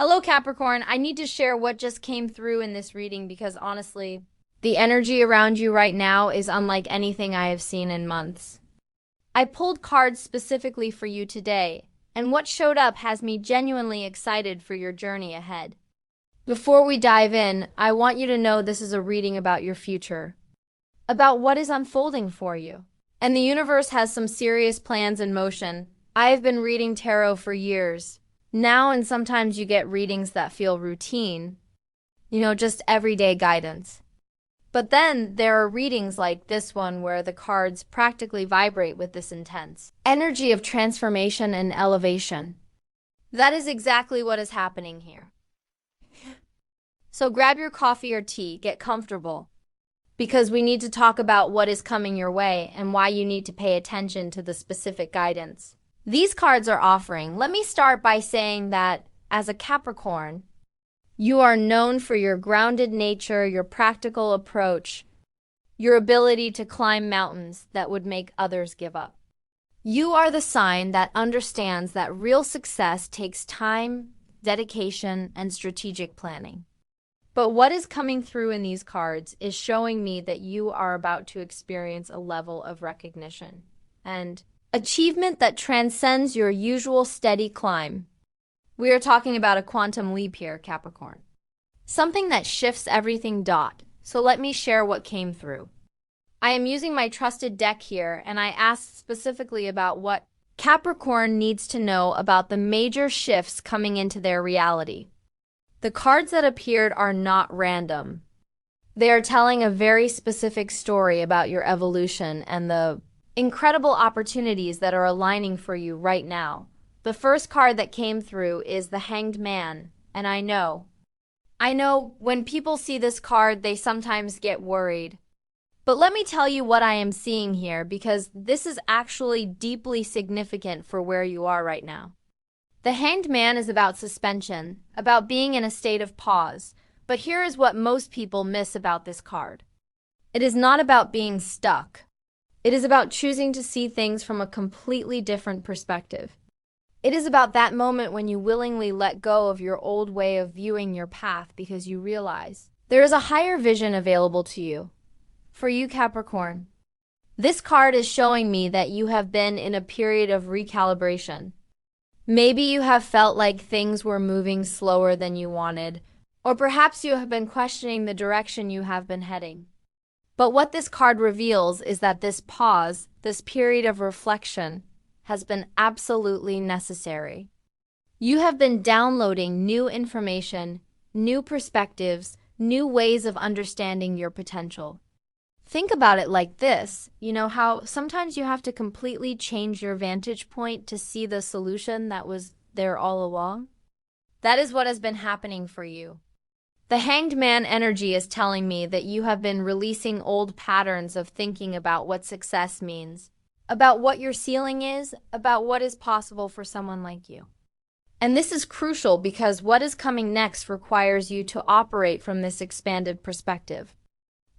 Hello, Capricorn. I need to share what just came through in this reading because honestly, the energy around you right now is unlike anything I have seen in months. I pulled cards specifically for you today, and what showed up has me genuinely excited for your journey ahead. Before we dive in, I want you to know this is a reading about your future, about what is unfolding for you. And the universe has some serious plans in motion. I have been reading tarot for years now, and sometimes you get readings that feel routine, just everyday guidance. But then there are readings like this one where the cards practically vibrate with this intense energy of transformation and elevation. That is exactly what is happening here. So grab your coffee or tea, get comfortable, because we need to talk about what is coming your way and why you need to pay attention to the specific guidance these cards are offering. Let me start by saying that as a Capricorn, you are known for your grounded nature, your practical approach, your ability to climb mountains that would make others give up. You are the sign that understands that real success takes time, dedication, and strategic planning. But what is coming through in these cards is showing me that you are about to experience a level of recognition and achievement that transcends your usual steady climb. We are talking about a quantum leap here, Capricorn. Something that shifts everything. So let me share what came through. I am using my trusted deck here, and I asked specifically about what Capricorn needs to know about the major shifts coming into their reality. The cards that appeared are not random. They are telling a very specific story about your evolution and the incredible opportunities that are aligning for you right now. The first card that came through is the Hanged Man, and I know when people see this card, they sometimes get worried. But let me tell you what I am seeing here, because this is actually deeply significant for where you are right now. The Hanged Man is about suspension, about being in a state of pause. But here is what most people miss about this card. It is not about being stuck. It is about choosing to see things from a completely different perspective. It is about that moment when you willingly let go of your old way of viewing your path because you realize there is a higher vision available to you. For you, Capricorn, this card is showing me that you have been in a period of recalibration. Maybe you have felt like things were moving slower than you wanted, or perhaps you have been questioning the direction you have been heading. But what this card reveals is that this pause, this period of reflection, has been absolutely necessary. You have been downloading new information, new perspectives, new ways of understanding your potential. Think about it like this. You know how sometimes you have to completely change your vantage point to see the solution that was there all along? That is what has been happening for you. The Hanged Man energy is telling me that you have been releasing old patterns of thinking about what success means, about what your ceiling is, about what is possible for someone like you. And this is crucial because what is coming next requires you to operate from this expanded perspective.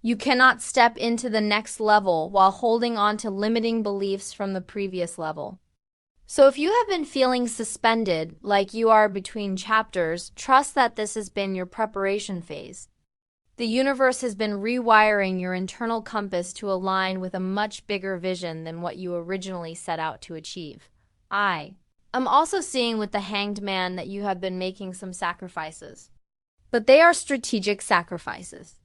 You cannot step into the next level while holding on to limiting beliefs from the previous level. So if you have been feeling suspended, like you are between chapters, trust that this has been your preparation phase. The universe has been rewiring your internal compass to align with a much bigger vision than what you originally set out to achieve. I'm also seeing with the Hanged Man that you have been making some sacrifices. But they are strategic sacrifices.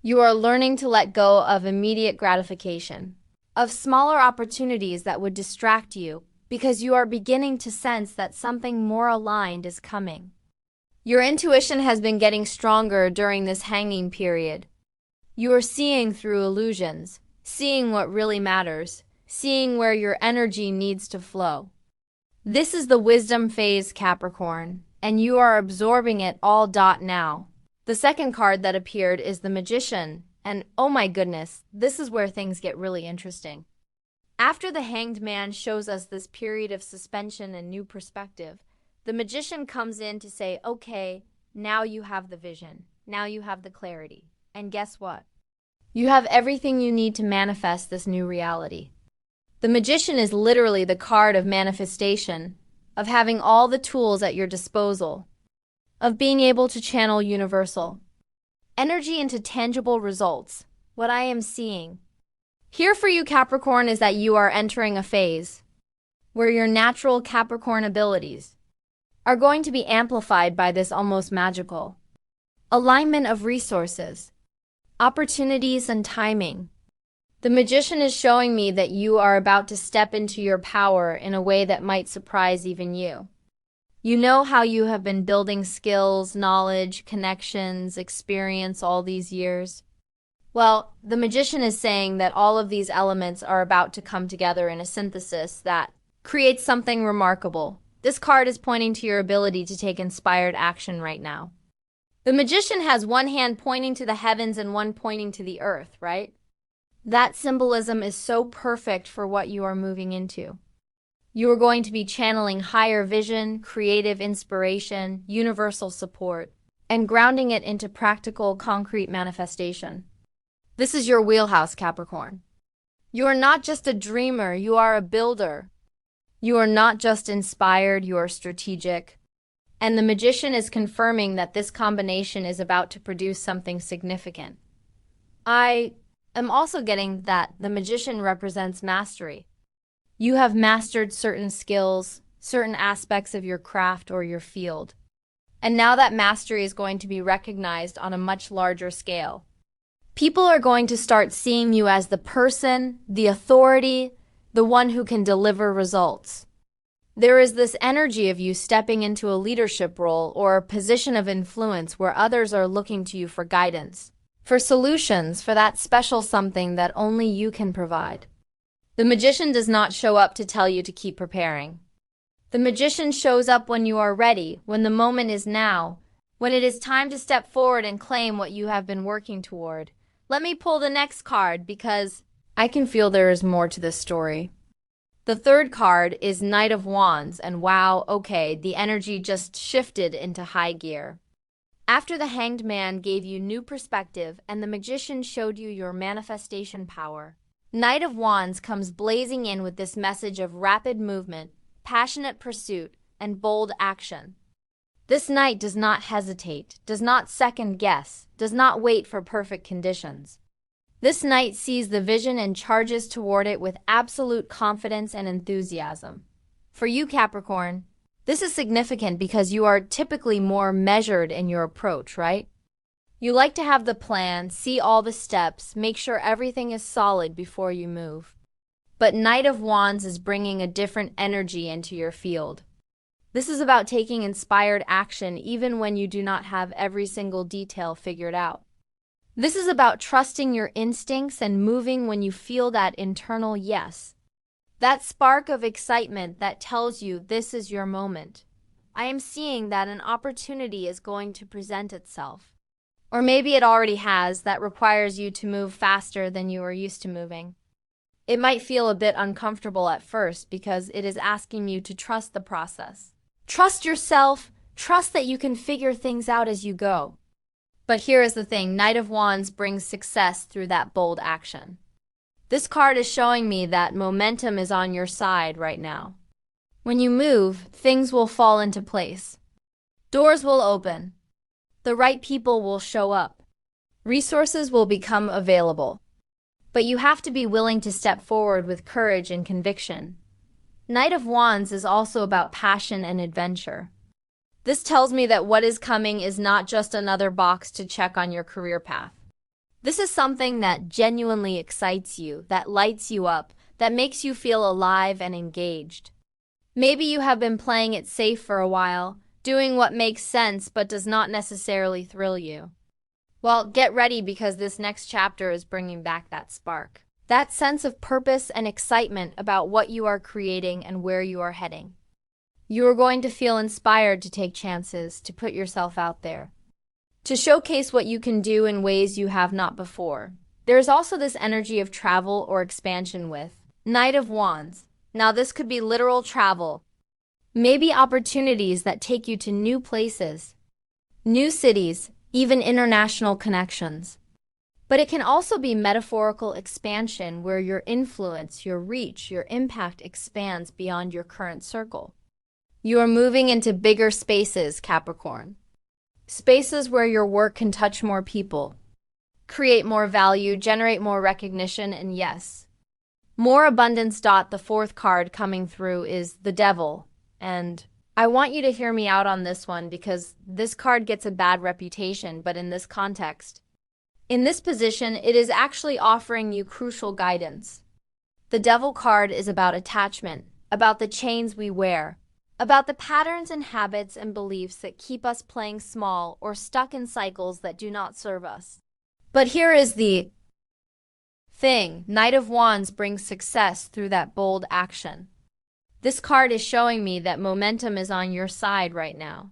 You are learning to let go of immediate gratification, of smaller opportunities that would distract you, because you are beginning to sense that something more aligned is coming. Your intuition has been getting stronger during this hanging period. You are seeing through illusions, seeing what really matters, seeing where your energy needs to flow. This is the wisdom phase, Capricorn, and you are absorbing it all. Now. The second card that appeared is the Magician, and oh my goodness, this is where things get really interesting. After the Hanged Man shows us this period of suspension and new perspective, the Magician comes in to say, okay, now you have the vision, now you have the clarity, and guess what? You have everything you need to manifest this new reality. The Magician is literally the card of manifestation, of having all the tools at your disposal. of being able to channel universal energy into tangible results. What I am seeing here for you, Capricorn, is that you are entering a phase where your natural Capricorn abilities are going to be amplified by this almost magical alignment of resources, opportunities, and timing. The Magician is showing me that you are about to step into your power in a way that might surprise even you. You know how you have been building skills, knowledge, connections, experience all these years? Well, the Magician is saying that all of these elements are about to come together in a synthesis that creates something remarkable. This card is pointing to your ability to take inspired action right now. The Magician has one hand pointing to the heavens and one pointing to the earth, right? That symbolism is so perfect for what you are moving into. You are going to be channeling higher vision, creative inspiration, universal support, and grounding it into practical, concrete manifestation. This is your wheelhouse, Capricorn. You are not just a dreamer, you are a builder. You are not just inspired, you are strategic. And the Magician is confirming that this combination is about to produce something significant. I am also getting that the Magician represents mastery. You have mastered certain skills, certain aspects of your craft or your field. And now that mastery is going to be recognized on a much larger scale. People are going to start seeing you as the person, the authority, the one who can deliver results. There is this energy of you stepping into a leadership role or a position of influence where others are looking to you for guidance, for solutions, for that special something that only you can provide. The Magician does not show up to tell you to keep preparing. The Magician shows up when you are ready, when the moment is now, when it is time to step forward and claim what you have been working toward. Let me pull the next card because I can feel there is more to this story. The third card is Knight of Wands, and wow, okay, the energy just shifted into high gear. After the Hanged Man gave you new perspective and the Magician showed you your manifestation power, Knight of Wands comes blazing in with this message of rapid movement, passionate pursuit, and bold action. This knight does not hesitate, does not second guess, does not wait for perfect conditions. This knight sees the vision and charges toward it with absolute confidence and enthusiasm. For you, Capricorn, this is significant because you are typically more measured in your approach, right? You like to have the plan, see all the steps, make sure everything is solid before you move. But Knight of Wands is bringing a different energy into your field. This is about taking inspired action even when you do not have every single detail figured out. This is about trusting your instincts and moving when you feel that internal yes. That spark of excitement that tells you this is your moment. I am seeing that an opportunity is going to present itself. Or maybe it already has, that requires you to move faster than you are used to moving. It might feel a bit uncomfortable at first because it is asking you to trust the process. Trust yourself, trust that you can figure things out as you go. But here is the thing, Knight of Wands brings success through that bold action. This card is showing me that momentum is on your side right now. When you move, things will fall into place. Doors will open. The right people will show up. Resources will become available. But you have to be willing to step forward with courage and conviction. Knight of Wands is also about passion and adventure. This tells me that what is coming is not just another box to check on your career path. This is something that genuinely excites you, that lights you up, that makes you feel alive and engaged. Maybe you have been playing it safe for a while, doing what makes sense but does not necessarily thrill you. Well, get ready because this next chapter is bringing back that spark. That sense of purpose and excitement about what you are creating and where you are heading. You are going to feel inspired to take chances, to put yourself out there, to showcase what you can do in ways you have not before. There is also this energy of travel or expansion with Knight of Wands. Now this could be literal travel, maybe opportunities that take you to new places, new cities, even international connections. But it can also be metaphorical expansion where your influence, your reach, your impact expands beyond your current circle. You are moving into bigger spaces, Capricorn. Spaces where your work can touch more people, create more value, generate more recognition, and yes, more abundance. The fourth card coming through is the devil. And I want you to hear me out on this one because this card gets a bad reputation, but in this context, in this position, it is actually offering you crucial guidance. The devil card is about attachment, about the chains we wear, about the patterns and habits and beliefs that keep us playing small or stuck in cycles that do not serve us. But here is the thing. Knight of Wands brings success through that bold action. This card is showing me that momentum is on your side right now.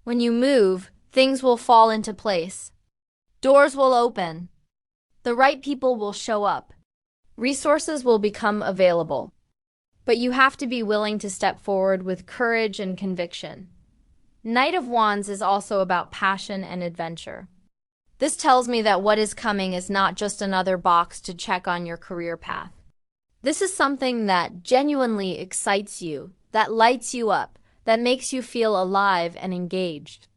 When you move, things will fall into place. Doors will open. The right people will show up. Resources will become available. But you have to be willing to step forward with courage and conviction. Knight of Wands is also about passion and adventure. This tells me that what is coming is not just another box to check on your career path. This is something that genuinely excites you, that lights you up, that makes you feel alive and engaged.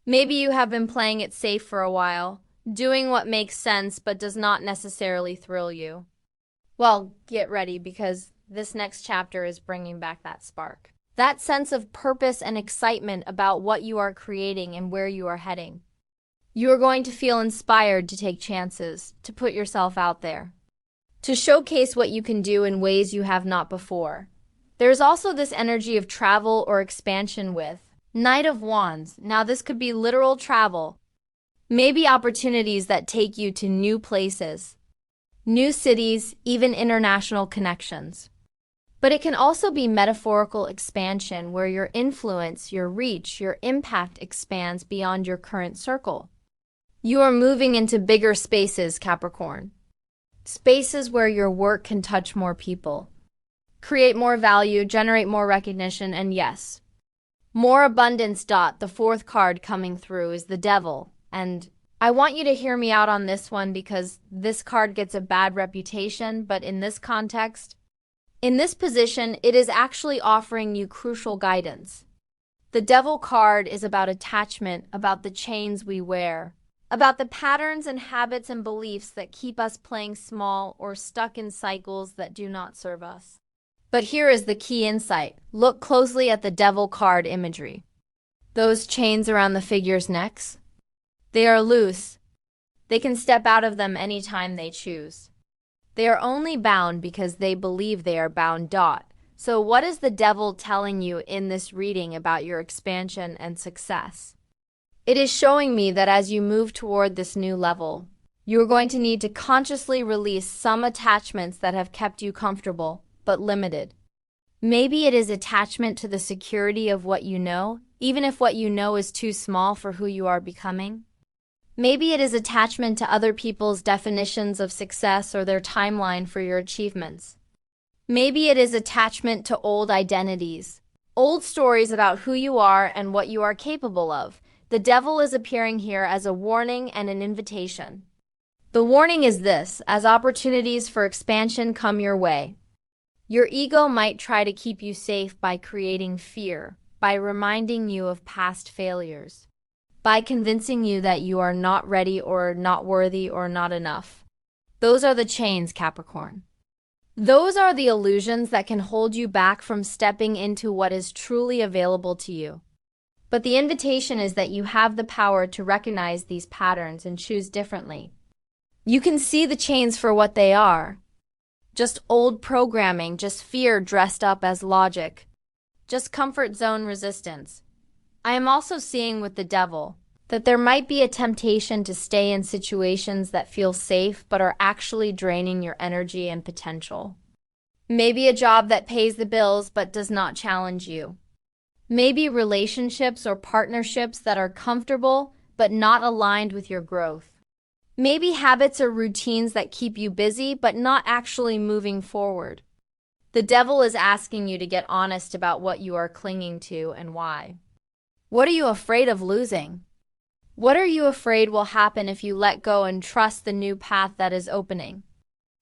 Maybe you have been playing it safe for a while, doing what makes sense but does not necessarily thrill you. Well, get ready because this next chapter is bringing back that spark. That sense of purpose and excitement about what you are creating and where you are heading. You are going to feel inspired to take chances, to put yourself out there, to showcase what you can do in ways you have not before. There's also this energy of travel or expansion with Knight of Wands. Now this could be literal travel, maybe opportunities that take you to new places, new cities, even international connections. But it can also be metaphorical expansion where your influence, your reach, your impact expands beyond your current circle. You are moving into bigger spaces, Capricorn. Spaces where your work can touch more people, create more value, generate more recognition, and yes, more abundance. The fourth card coming through is the devil. And I want you to hear me out on this one because this card gets a bad reputation, but in this context, in this position, it is actually offering you crucial guidance. The devil card is about attachment, about the chains we wear, about the patterns and habits and beliefs that keep us playing small or stuck in cycles that do not serve us. But here is the key insight. Look closely at the devil card imagery. Those chains around the figure's necks, they are loose. They can step out of them anytime they choose. They are only bound because they believe they are bound. So what is the devil telling you in this reading about your expansion and success? It is showing me that as you move toward this new level, you are going to need to consciously release some attachments that have kept you comfortable but limited. Maybe it is attachment to the security of what you know, even if what you know is too small for who you are becoming. Maybe it is attachment to other people's definitions of success or their timeline for your achievements. Maybe it is attachment to old identities, old stories about who you are and what you are capable of. The devil is appearing here as a warning and an invitation. The warning is this: as opportunities for expansion come your way, your ego might try to keep you safe by creating fear, by reminding you of past failures, by convincing you that you are not ready or not worthy or not enough. Those are the chains, Capricorn. Those are the illusions that can hold you back from stepping into what is truly available to you. But the invitation is that you have the power to recognize these patterns and choose differently. You can see the chains for what they are. Just old programming, just fear dressed up as logic, just comfort zone resistance. I am also seeing with the devil that there might be a temptation to stay in situations that feel safe but are actually draining your energy and potential. Maybe a job that pays the bills but does not challenge you. Maybe relationships or partnerships that are comfortable but not aligned with your growth. Maybe habits or routines that keep you busy but not actually moving forward. The devil is asking you to get honest about what you are clinging to and why. What are you afraid of losing? What are you afraid will happen if you let go and trust the new path that is opening?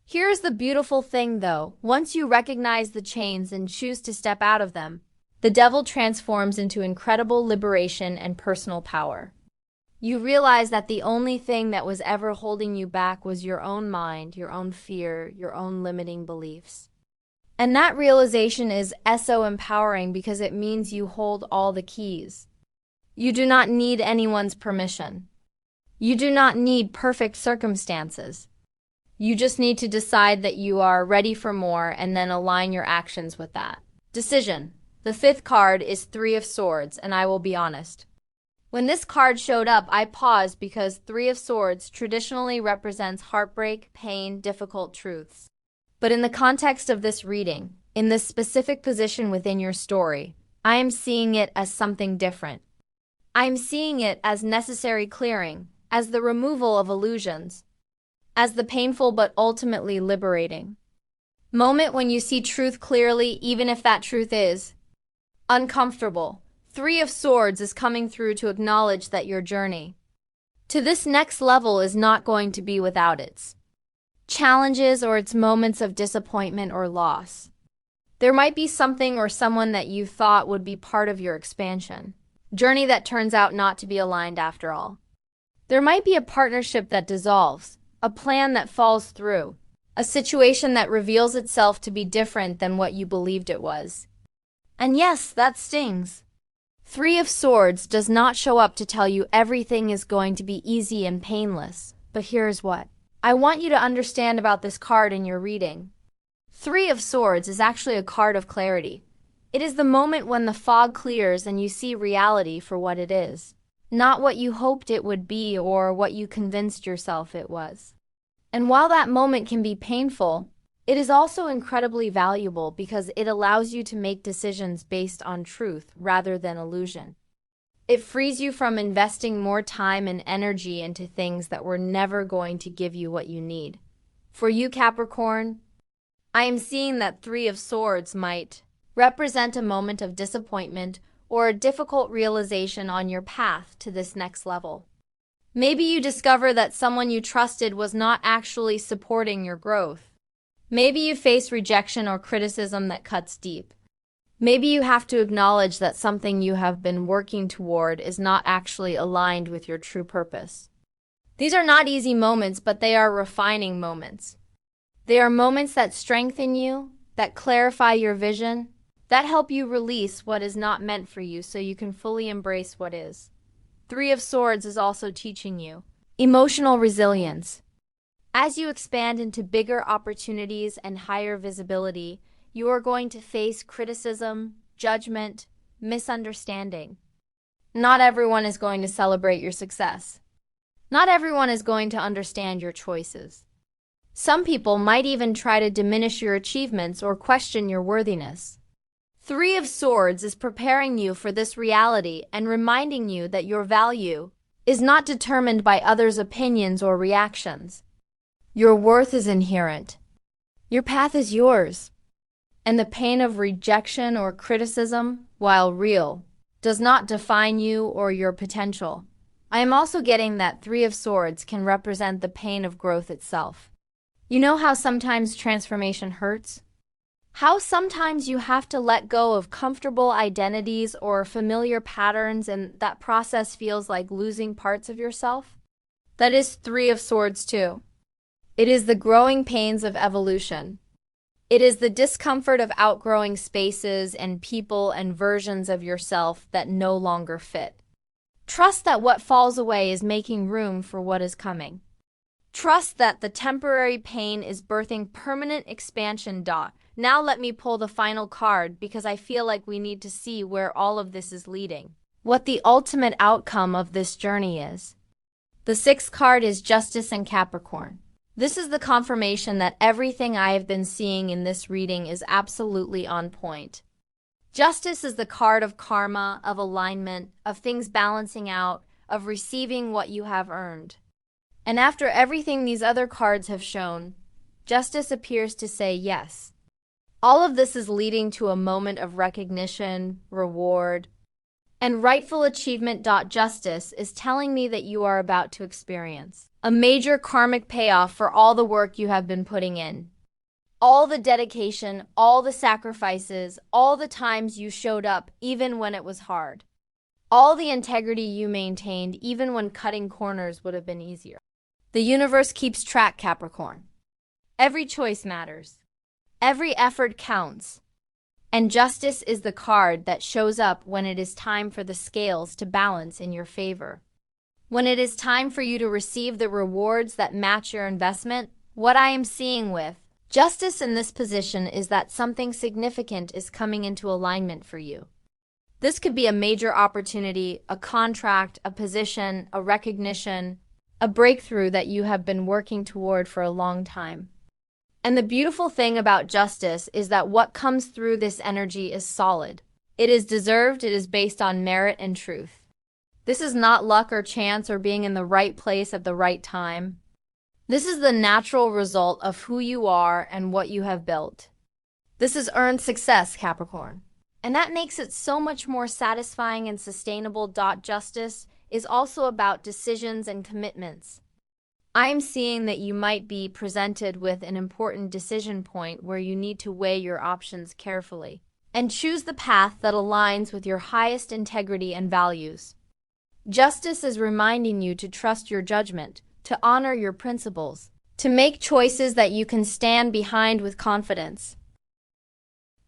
Here's the beautiful thing though. Once you recognize the chains and choose to step out of them, the devil transforms into incredible liberation and personal power. You realize that the only thing that was ever holding you back was your own mind, your own fear, your own limiting beliefs. And that realization is so empowering because it means you hold all the keys. You do not need anyone's permission. You do not need perfect circumstances. You just need to decide that you are ready for more and then align your actions with that. Decision. The fifth card is Three of Swords, and I will be honest. When this card showed up, I paused because Three of Swords traditionally represents heartbreak, pain, difficult truths. But in the context of this reading, in this specific position within your story, I am seeing it as something different. I am seeing it as necessary clearing, as the removal of illusions, as the painful but ultimately liberating moment when you see truth clearly, even if that truth is uncomfortable. Three of Swords is coming through to acknowledge that your journey to this next level is not going to be without its challenges or its moments of disappointment or loss. There might be something or someone that you thought would be part of your expansion journey that turns out not to be aligned after all. There might be a partnership that dissolves, a plan that falls through, a situation that reveals itself to be different than what you believed it was. And yes, that stings. Three of Swords does not show up to tell you everything is going to be easy and painless. But here's what I want you to understand about this card in your reading. Three of Swords is actually a card of clarity. It is the moment when the fog clears and you see reality for what it is, not what you hoped it would be or what you convinced yourself it was. And while that moment can be painful, it is also incredibly valuable because it allows you to make decisions based on truth rather than illusion. It frees you from investing more time and energy into things that were never going to give you what you need. For you, Capricorn, I am seeing that Three of Swords might represent a moment of disappointment or a difficult realization on your path to this next level. Maybe you discover that someone you trusted was not actually supporting your growth. Maybe you face rejection or criticism that cuts deep. Maybe you have to acknowledge that something you have been working toward is not actually aligned with your true purpose. These are not easy moments, but they are refining moments. They are moments that strengthen you, that clarify your vision, that help you release what is not meant for you so you can fully embrace what is. Three of Swords is also teaching you emotional resilience. As you expand into bigger opportunities and higher visibility, you are going to face criticism, judgment, misunderstanding. Not everyone is going to celebrate your success. Not everyone is going to understand your choices. Some people might even try to diminish your achievements or question your worthiness. Three of Swords is preparing you for this reality and reminding you that your value is not determined by others' opinions or reactions. Your worth is inherent. Your path is yours. And the pain of rejection or criticism, while real, does not define you or your potential. I am also getting that Three of Swords can represent the pain of growth itself. You know how sometimes transformation hurts? How sometimes you have to let go of comfortable identities or familiar patterns and that process feels like losing parts of yourself? That is Three of Swords too. It is the growing pains of evolution. It is the discomfort of outgrowing spaces and people and versions of yourself that no longer fit. Trust that what falls away is making room for what is coming. Trust that the temporary pain is birthing permanent expansion. Now let me pull the final card because I feel like we need to see where all of this is leading. What the ultimate outcome of this journey is. The sixth card is Justice and Capricorn. This is the confirmation that everything I have been seeing in this reading is absolutely on point. Justice is the card of karma, of alignment, of things balancing out, of receiving what you have earned. And after everything these other cards have shown, Justice appears to say yes. All of this is leading to a moment of recognition, reward, and rightful achievement. Justice is telling me that you are about to experience a major karmic payoff for all the work you have been putting in. All the dedication, all the sacrifices, all the times you showed up even when it was hard. All the integrity you maintained, even when cutting corners would have been easier. The universe keeps track, Capricorn. Every choice matters. Every effort counts. And justice is the card that shows up when it is time for the scales to balance in your favor. When it is time for you to receive the rewards that match your investment, what I am seeing with justice in this position is that something significant is coming into alignment for you. This could be a major opportunity, a contract, a position, a recognition, a breakthrough that you have been working toward for a long time. And the beautiful thing about justice is that what comes through this energy is solid. It is deserved, it is based on merit and truth. This is not luck or chance or being in the right place at the right time. This is the natural result of who you are and what you have built. This is earned success, Capricorn. And that makes it so much more satisfying and sustainable. Justice is also about decisions and commitments. I am seeing that you might be presented with an important decision point where you need to weigh your options carefully and choose the path that aligns with your highest integrity and values. Justice is reminding you to trust your judgment, to honor your principles, to make choices that you can stand behind with confidence.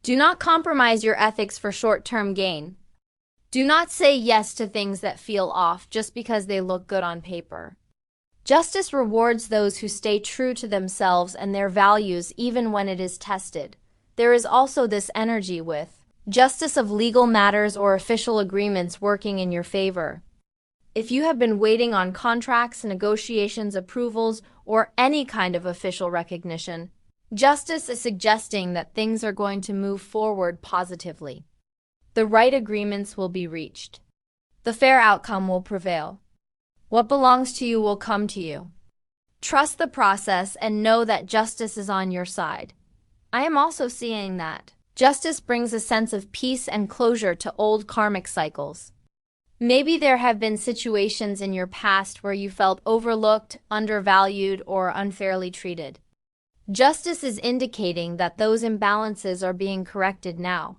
Do not compromise your ethics for short-term gain. Do not say yes to things that feel off just because they look good on paper. Justice rewards those who stay true to themselves and their values even when it is tested. There is also this energy with justice of legal matters or official agreements working in your favor. If you have been waiting on contracts, negotiations, approvals, or any kind of official recognition, justice is suggesting that things are going to move forward positively. The right agreements will be reached. The fair outcome will prevail. What belongs to you will come to you. Trust the process and know that justice is on your side. I am also seeing that justice brings a sense of peace and closure to old karmic cycles. Maybe there have been situations in your past where you felt overlooked, undervalued, or unfairly treated. Justice is indicating that those imbalances are being corrected now.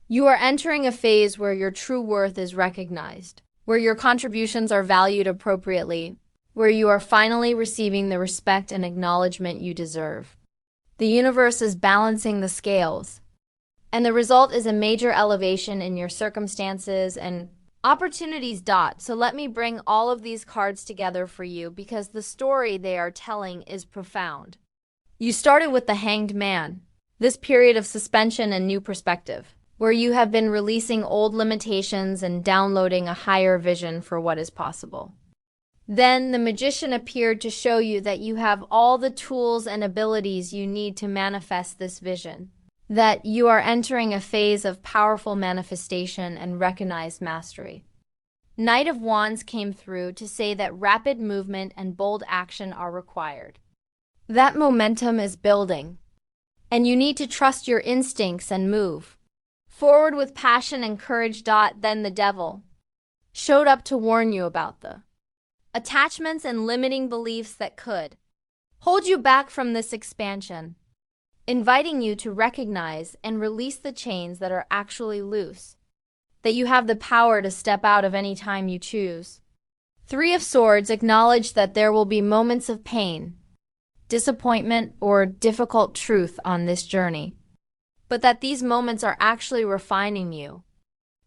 You are entering a phase where your true worth is recognized, where your contributions are valued appropriately, where you are finally receiving the respect and acknowledgement you deserve. The universe is balancing the scales, and the result is a major elevation in your circumstances and opportunities. So let me bring all of these cards together for you because the story they are telling is profound. You started with the Hanged Man, this period of suspension and new perspective, where you have been releasing old limitations and downloading a higher vision for what is possible. Then the Magician appeared to show you that you have all the tools and abilities you need to manifest this vision, that you are entering a phase of powerful manifestation and recognized mastery. Knight of Wands came through to say that rapid movement and bold action are required. That momentum is building, and you need to trust your instincts and move forward with passion and courage. Then the Devil showed up to warn you about the attachments and limiting beliefs that could hold you back from this expansion, inviting you to recognize and release the chains that are actually loose, that you have the power to step out of any time you choose. Three of Swords acknowledge that there will be moments of pain, disappointment, or difficult truth on this journey, but that these moments are actually refining you,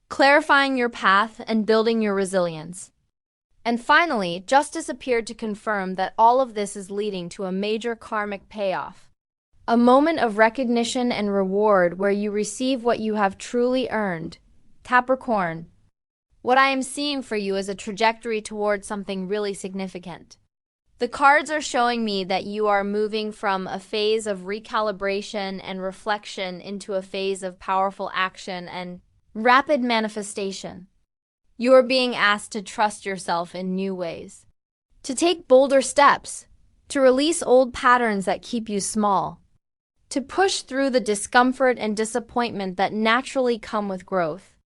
clarifying your path, and building your resilience. And finally, Justice appeared to confirm that all of this is leading to a major karmic payoff, a moment of recognition and reward where you receive what you have truly earned. Capricorn, what I am seeing for you is a trajectory towards something really significant. The cards are showing me that you are moving from a phase of recalibration and reflection into a phase of powerful action and rapid manifestation. You are being asked to trust yourself in new ways, to take bolder steps, to release old patterns that keep you small, to push through the discomfort and disappointment that naturally come with growth,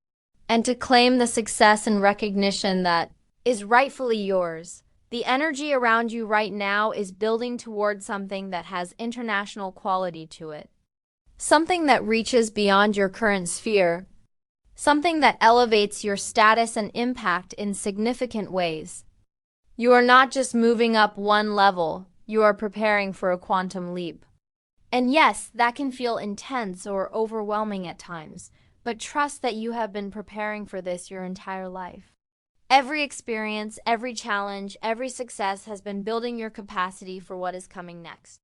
and to claim the success and recognition that is rightfully yours. The energy around you right now is building towards something that has international quality to it, something that reaches beyond your current sphere, something that elevates your status and impact in significant ways. You are not just moving up one level, you are preparing for a quantum leap. And yes, that can feel intense or overwhelming at times, but trust that you have been preparing for this your entire life. Every experience, every challenge, every success has been building your capacity for what is coming next.